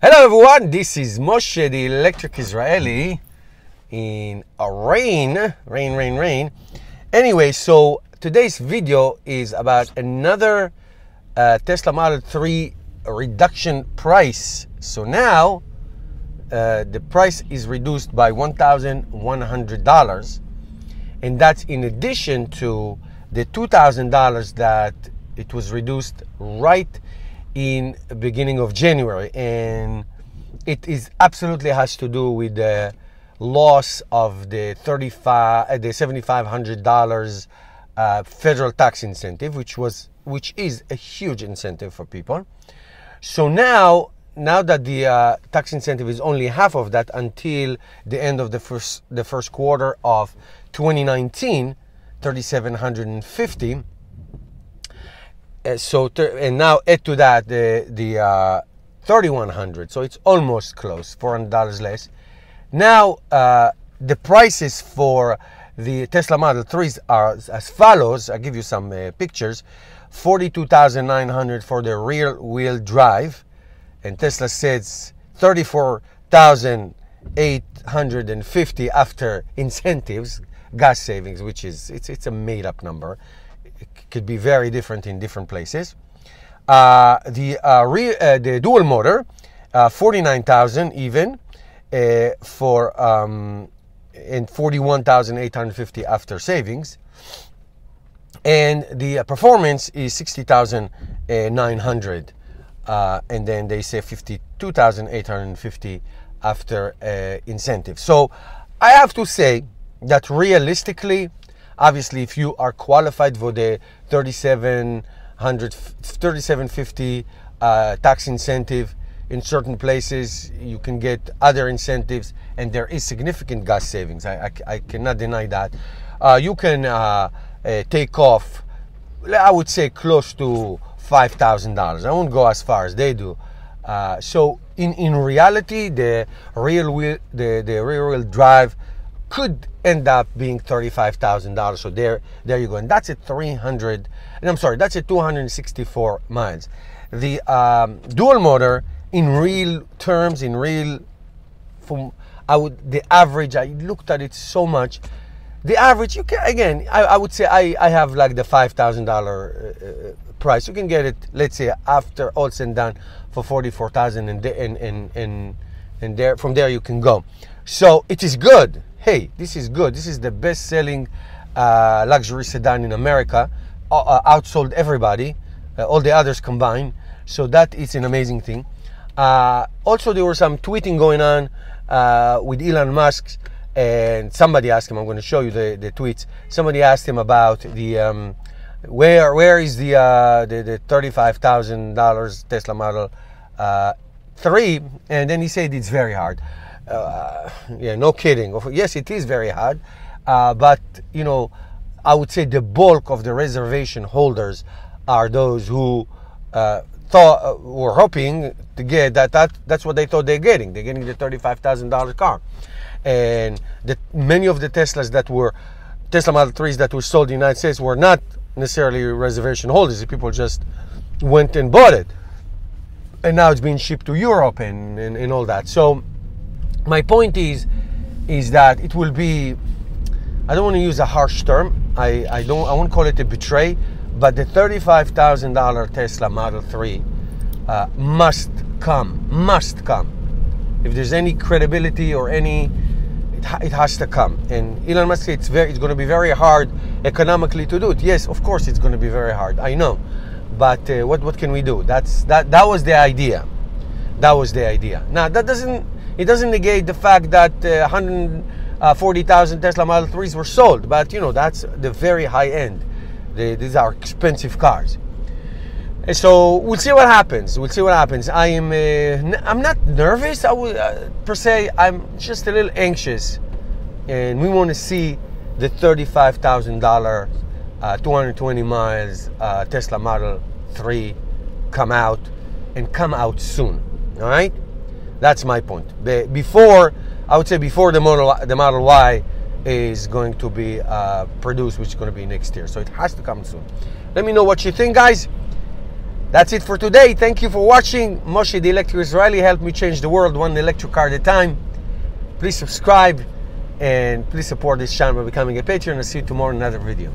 Hello everyone, this is Moshe, the electric Israeli, in a rain. Anyway, so today's video is about another Tesla Model 3 reduction price. So now the price is reduced by $1,100, and that's in addition to the $2,000 that it was reduced right in the beginning of January, and it is absolutely has to do with the loss of the $7,500 federal tax incentive, which is a huge incentive for people. So now that the tax incentive is only half of that until the end of the first quarter of 2019, $3,750. And now add to that the $3,100, so it's almost close, $400 less. Now the prices for the Tesla Model 3s are as follows. I'll give you some pictures. $42,900 for the rear-wheel drive, and Tesla says $34,850 after incentives, gas savings, which is it's a made-up number. It could be very different in different places. The dual motor, $49,000 even, for and $41,850 after savings, and the performance is $60,900, and then they say $52,850 after incentive. So I have to say that realistically, obviously, if you are qualified for the $3,750 tax incentive, in certain places you can get other incentives, and there is significant gas savings. I cannot deny that. You can take off, I would say, close to $5,000. I won't go as far as they do. So in reality, the rear wheel drive could end up being $35,000. So there you go, and that's at 264 miles. The dual motor, in real terms, the average, I looked at it so much. The average, you can, again, I would say I have like the $5,000 price. You can get it, let's say, after all said and done, for $44,000, and there, from there you can go. So it is good. Hey, this is good. This is the best-selling luxury sedan in America. Outsold everybody, all the others combined. So that is an amazing thing. Also, there was some tweeting going on with Elon Musk, and somebody asked him. I'm going to show you the tweets. Somebody asked him about the where is the $35,000 Tesla Model 3, and then he said it's very hard. Yeah, no kidding. Yes, it is very hard, but you know, I would say the bulk of the reservation holders are those who were hoping to get that's what they thought they're getting. They're getting the $35,000 car, and many of the Tesla Model 3s that were sold in the United States were not necessarily reservation holders. People just went and bought it, and now it's being shipped to Europe and all that. So my point is that it will be, I don't want to use a harsh term, I won't call it a betray, but the $35,000 Tesla Model 3 must come. If there's any credibility or it has to come. And Elon Musk said it's going to be very hard economically to do it. Yes, of course it's going to be very hard, I know, but what can we do? That was the idea. Now it doesn't negate the fact that 140,000 Tesla Model 3s were sold, but you know, that's the very high end. These are expensive cars, and so we'll see what happens. I'm not nervous, per se. I'm just a little anxious, and we want to see the $35,000 220 miles Tesla Model 3 come out soon. All right. That's my point. I would say before the Model Y is going to be produced, which is going to be next year. So it has to come soon. Let me know what you think, guys. That's it for today. Thank you for watching. Moshe, the Electric Israeli, helped me change the world one electric car at a time. Please subscribe and please support this channel by becoming a patron. I'll see you tomorrow in another video.